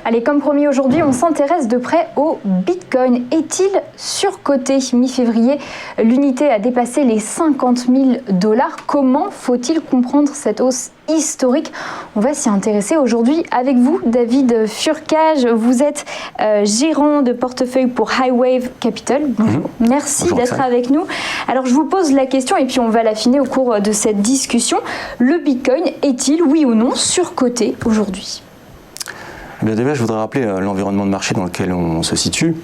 Allez, comme promis aujourd'hui, on s'intéresse de près au Bitcoin. Est-il surcoté? Mi-février, l'unité a dépassé les 50 000 $. Comment faut-il comprendre cette hausse historique? On va s'y intéresser aujourd'hui avec vous, David Furcage. Vous êtes gérant de portefeuille pour Highwave Capital. Bonjour. Merci d'être avec nous. Alors, je vous pose la question et puis on va l'affiner au cours de cette discussion. Le Bitcoin est-il, oui ou non, surcoté aujourd'hui? Eh bien, déjà, je voudrais rappeler l'environnement de marché dans lequel on se situe.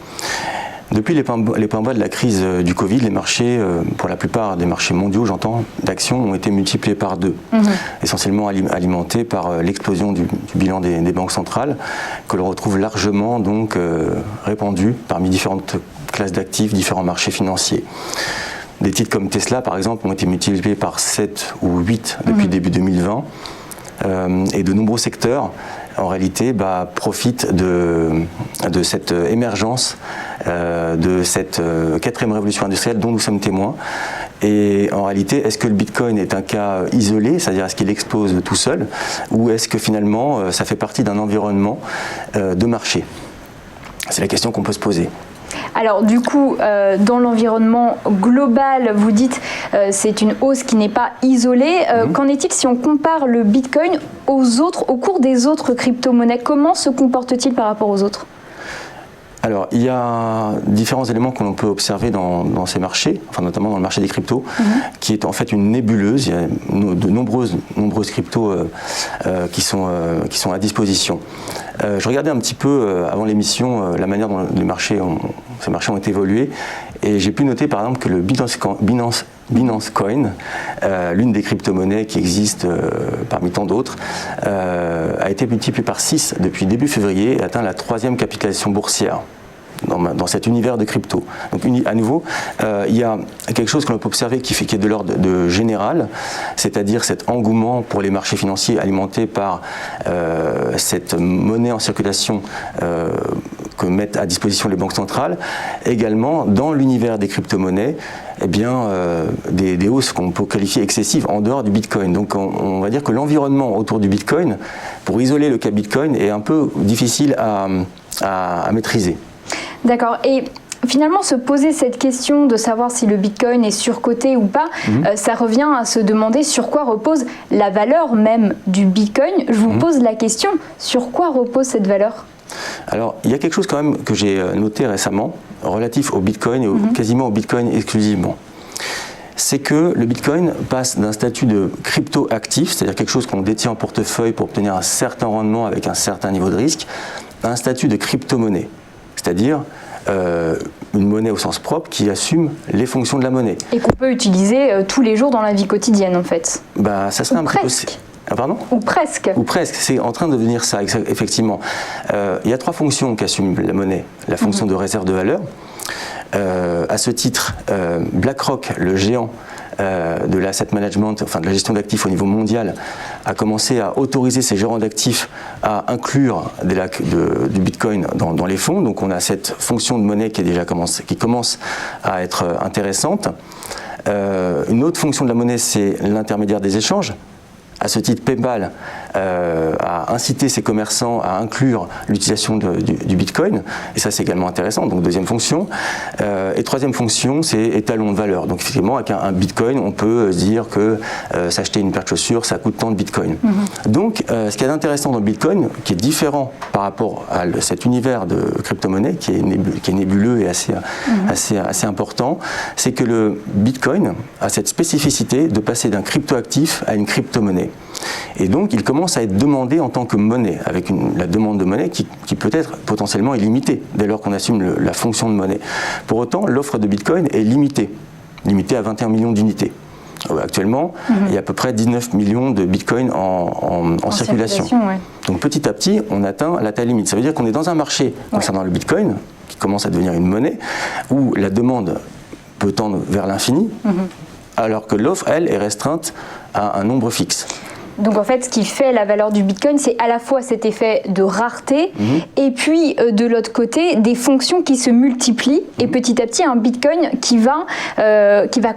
Depuis les points bas de la crise du Covid, les marchés, pour la plupart des marchés mondiaux, j'entends, d'actions ont été multipliés par 2, essentiellement alimentés par l'explosion du bilan des banques centrales, que l'on retrouve largement donc répandu parmi différentes classes d'actifs, différents marchés financiers. Des titres comme Tesla, par exemple, ont été multipliés par 7 ou 8 depuis début 2020, et de nombreux secteurs en réalité profitent de cette émergence, de cette quatrième révolution industrielle dont nous sommes témoins. Et en réalité, est-ce que le Bitcoin est un cas isolé, c'est-à-dire est-ce qu'il explose tout seul, ou est-ce que finalement ça fait partie d'un environnement de marché? C'est la question qu'on peut se poser. Alors du coup, dans l'environnement global, vous dites c'est une hausse qui n'est pas isolée. Qu'en est-il si on compare le Bitcoin au cours des autres crypto-monnaies? Comment se comporte-t-il par rapport aux autres? Alors, il y a différents éléments que l'on peut observer dans ces marchés, enfin notamment dans le marché des cryptos, qui est en fait une nébuleuse. Il y a de nombreuses cryptos qui sont à disposition. Je regardais un petit peu avant l'émission la manière dont ces marchés ont évolué, et j'ai pu noter par exemple que le Binance Coin, l'une des crypto-monnaies qui existent parmi tant d'autres, a été multipliée par 6 depuis début février et atteint la 3e capitalisation boursière dans cet univers de crypto. Donc à nouveau, il y a quelque chose que l'on peut observer qui est de l'ordre de général, c'est-à-dire cet engouement pour les marchés financiers alimenté par cette monnaie en circulation que mettent à disposition les banques centrales. Également, dans l'univers des crypto-monnaies, eh bien, des hausses qu'on peut qualifier excessives en dehors du Bitcoin. Donc on va dire que l'environnement autour du Bitcoin, pour isoler le cas Bitcoin, est un peu difficile à maîtriser. D'accord. Et finalement, se poser cette question de savoir si le Bitcoin est surcoté ou pas, ça revient à se demander sur quoi repose la valeur même du Bitcoin. Je vous pose la question, sur quoi repose cette valeur? Alors, il y a quelque chose quand même que j'ai noté récemment, relatif au Bitcoin et quasiment au Bitcoin exclusivement. C'est que le Bitcoin passe d'un statut de crypto-actif, c'est-à-dire quelque chose qu'on détient en portefeuille pour obtenir un certain rendement avec un certain niveau de risque, à un statut de crypto-monnaie, c'est-à-dire une monnaie au sens propre qui assume les fonctions de la monnaie. Et qu'on peut utiliser tous les jours dans la vie quotidienne en fait. Ça serait un petit peu... Ah, pardon ? Ou presque. Ou presque, c'est en train de devenir ça, effectivement. Il y a 3 fonctions qu'assume la monnaie. La fonction de réserve de valeur. À ce titre, BlackRock, le géant de l'asset management, enfin de la gestion d'actifs au niveau mondial, a commencé à autoriser ses gérants d'actifs à inclure du Bitcoin dans les fonds. Donc on a cette fonction de monnaie qui commence à être intéressante. Une autre fonction de la monnaie, c'est l'intermédiaire des échanges. À ce titre, PayPal a incité ses commerçants à inclure l'utilisation du Bitcoin, et ça c'est également intéressant, donc deuxième fonction. Et troisième fonction, c'est étalon de valeur. Donc effectivement, avec un Bitcoin, on peut dire que s'acheter une paire de chaussures, ça coûte tant de Bitcoin. Donc ce qui est intéressant dans le Bitcoin, qui est différent par rapport à cet univers de crypto-monnaie, qui est nébuleux et assez important, c'est que le Bitcoin a cette spécificité de passer d'un crypto-actif à une crypto-monnaie. Et donc il commence à être demandé en tant que monnaie, avec la demande de monnaie qui peut être potentiellement illimitée, dès lors qu'on assume la fonction de monnaie. Pour autant, l'offre de Bitcoin est limitée à 21 millions d'unités. Actuellement, il y a à peu près 19 millions de Bitcoin en circulation. Ouais. Donc petit à petit, on atteint la taille limite. Ça veut dire qu'on est dans un marché concernant le Bitcoin, qui commence à devenir une monnaie, où la demande peut tendre vers l'infini, alors que l'offre, elle, est restreinte à un nombre fixe. Donc en fait, ce qui fait la valeur du Bitcoin, c'est à la fois cet effet de rareté et puis de l'autre côté, des fonctions qui se multiplient et petit à petit un Bitcoin qui va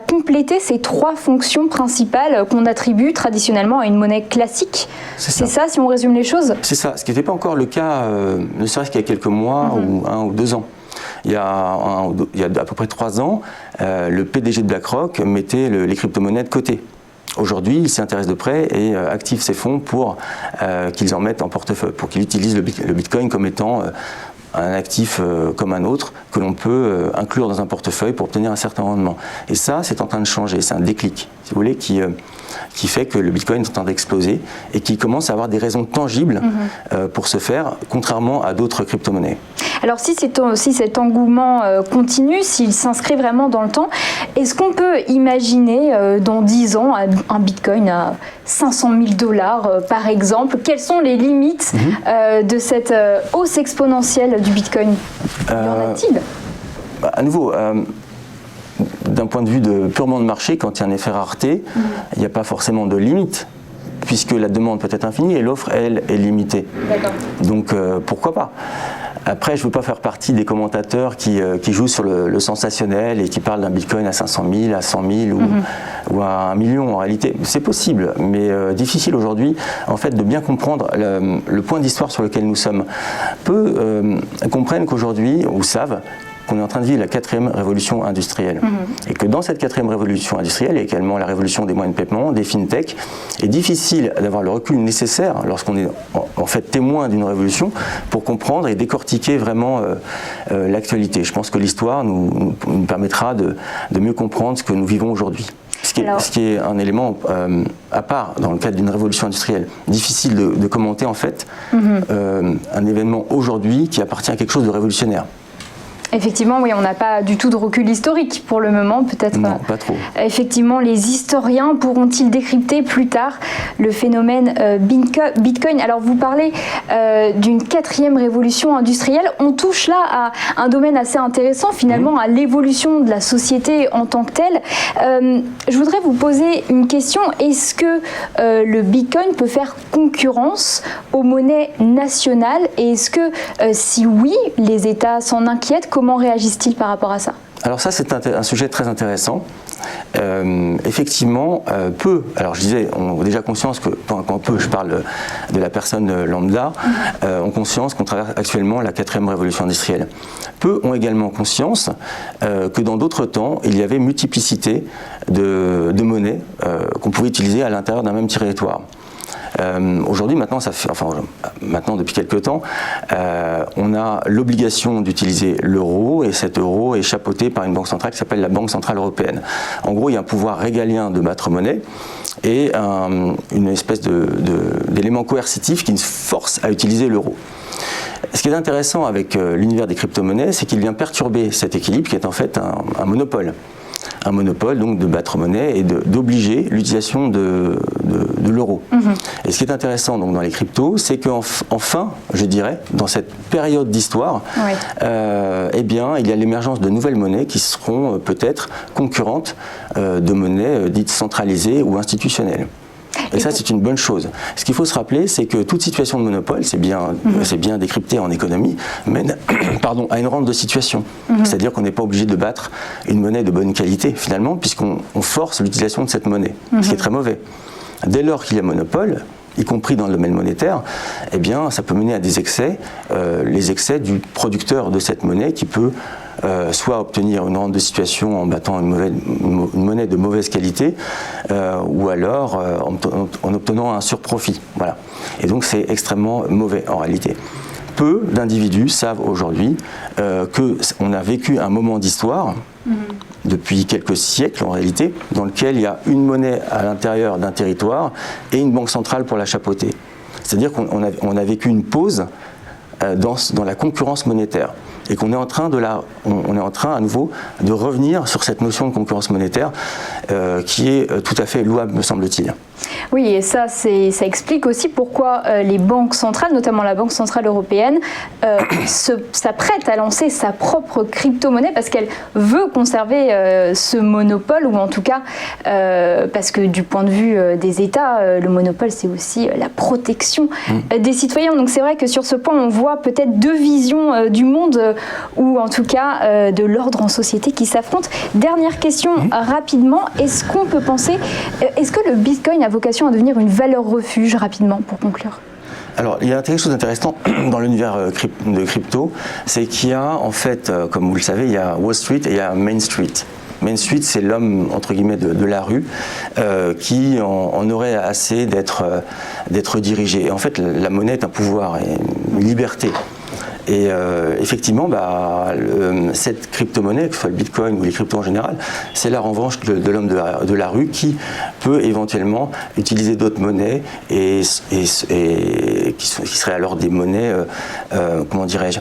compléter ces 3 fonctions principales qu'on attribue traditionnellement à une monnaie classique. C'est ça, si on résume les choses? C'est ça, ce qui n'était pas encore le cas, ne serait-ce qu'il y a quelques mois ou 1 ou 2 ans. Il y a à peu près 3 ans, le PDG de BlackRock mettait les crypto-monnaies de côté. Aujourd'hui, il s'intéresse de près et active ses fonds pour qu'ils en mettent en portefeuille, pour qu'il utilise le Bitcoin comme étant un actif comme un autre que l'on peut inclure dans un portefeuille pour obtenir un certain rendement. Et ça, c'est en train de changer, c'est un déclic, si vous voulez, qui fait que le Bitcoin est en train d'exploser et qui commence à avoir des raisons tangibles pour se faire, contrairement à d'autres crypto-monnaies. Alors si cet engouement continue, s'il s'inscrit vraiment dans le temps, est-ce qu'on peut imaginer dans 10 ans un Bitcoin à 500 000 $ par exemple? Quelles sont les limites de cette hausse exponentielle du Bitcoin? Y en a-t-il? À nouveau, d'un point de vue purement de marché, quand il y a un effet rareté, il n'y a pas forcément de limite, puisque la demande peut être infinie et l'offre, elle, est limitée. Donc pourquoi pas? Après, je ne veux pas faire partie des commentateurs qui jouent sur le sensationnel et qui parlent d'un Bitcoin à 500 000, à 100 000 ou à 1 million. En réalité, c'est possible, mais difficile aujourd'hui, en fait, de bien comprendre le point d'histoire sur lequel nous sommes. Peu comprennent qu'aujourd'hui, ou savent, qu'on est en train de vivre la 4e révolution industrielle. Et que dans cette 4e révolution industrielle, il y a également la révolution des moyens de paiement, des fintech. Il est difficile d'avoir le recul nécessaire lorsqu'on est en fait témoin d'une révolution pour comprendre et décortiquer vraiment l'actualité. Je pense que l'histoire nous permettra de mieux comprendre ce que nous vivons aujourd'hui. Ce qui est un élément à part dans le cadre d'une révolution industrielle. Difficile de commenter en fait un événement aujourd'hui qui appartient à quelque chose de révolutionnaire. Effectivement, oui, on n'a pas du tout de recul historique pour le moment, peut-être. Non, pas trop. Effectivement, les historiens pourront-ils décrypter plus tard le phénomène Bitcoin? Alors, vous parlez d'une 4e révolution industrielle. On touche là à un domaine assez intéressant, finalement, à l'évolution de la société en tant que telle. Je voudrais vous poser une question. Est-ce que le Bitcoin peut faire concurrence aux monnaies nationales? Et est-ce que, si oui, les États s'en inquiètent, comment réagissent-ils par rapport à ça? Alors ça, c'est un sujet très intéressant. Effectivement, alors je disais, on a déjà conscience que, quand peu, je parle de la personne lambda, ont conscience qu'on traverse actuellement la 4e révolution industrielle. Peu ont également conscience que dans d'autres temps, il y avait multiplicité de monnaies qu'on pouvait utiliser à l'intérieur d'un même territoire. Aujourd'hui, maintenant depuis quelques temps, on a l'obligation d'utiliser l'euro et cet euro est chapeauté par une banque centrale qui s'appelle la Banque Centrale Européenne. En gros, il y a un pouvoir régalien de battre monnaie et une espèce d'élément coercitif qui nous force à utiliser l'euro. Ce qui est intéressant avec l'univers des crypto-monnaies, c'est qu'il vient perturber cet équilibre qui est en fait un monopole. Un monopole donc de battre monnaie et d'obliger l'utilisation de l'euro. Et ce qui est intéressant donc dans les cryptos, c'est qu'enfin, je dirais, dans cette période d'histoire, eh bien, il y a l'émergence de nouvelles monnaies qui seront peut-être concurrentes de monnaies dites centralisées ou institutionnelles. Et ça, c'est une bonne chose. Ce qu'il faut se rappeler, c'est que toute situation de monopole, c'est bien décrypté en économie, mène à une rente de situation. C'est-à-dire qu'on n'est pas obligé de battre une monnaie de bonne qualité, finalement, puisqu'on force l'utilisation de cette monnaie, ce qui est très mauvais. Dès lors qu'il y a monopole, y compris dans le domaine monétaire, eh bien, ça peut mener à des excès, les excès du producteur de cette monnaie qui peut soit obtenir une rente de situation en battant une monnaie de mauvaise qualité, ou alors en obtenant un surprofit. Voilà. Et donc c'est extrêmement mauvais en réalité. Peu d'individus savent aujourd'hui qu'on a vécu un moment d'histoire, depuis quelques siècles en réalité, dans lequel il y a une monnaie à l'intérieur d'un territoire et une banque centrale pour la chapeauter. C'est-à-dire qu'on a vécu une pause dans la concurrence monétaire et qu'on est en train à nouveau de revenir sur cette notion de concurrence monétaire qui est tout à fait louable, me semble-t-il. Oui, et ça explique aussi pourquoi les banques centrales, notamment la Banque centrale européenne, s'apprête à lancer sa propre crypto-monnaie parce qu'elle veut conserver ce monopole, ou en tout cas parce que du point de vue des États, le monopole c'est aussi la protection des citoyens. Donc c'est vrai que sur ce point, on voit peut-être deux visions du monde, ou en tout cas de l'ordre en société qui s'affrontent. Dernière question rapidement, est-ce qu'on peut penser, est-ce que le Bitcoin a vocation à devenir une valeur refuge rapidement pour conclure? Alors, il y a quelque chose d'intéressant dans l'univers de crypto, c'est qu'il y a en fait, comme vous le savez, il y a Wall Street et il y a Main Street. Main Street, c'est l'homme, entre guillemets, de la rue qui en aurait assez d'être dirigé. Et en fait, la monnaie est un pouvoir et une liberté. Et effectivement, cette crypto-monnaie, que ce soit le Bitcoin ou les cryptos en général, c'est la revanche de l'homme de la rue qui peut éventuellement utiliser d'autres monnaies et qui seraient alors des monnaies, comment dirais-je,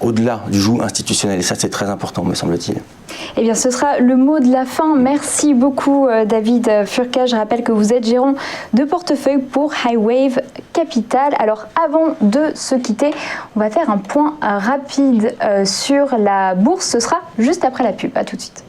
au-delà du joug institutionnel. Et ça, c'est très important, me semble-t-il. Eh bien, ce sera le mot de la fin. Merci beaucoup, David Furka. Je rappelle que vous êtes gérant de portefeuille pour Highwave Capital. Alors, avant de se quitter, on va faire un point rapide sur la bourse. Ce sera juste après la pub. À tout de suite.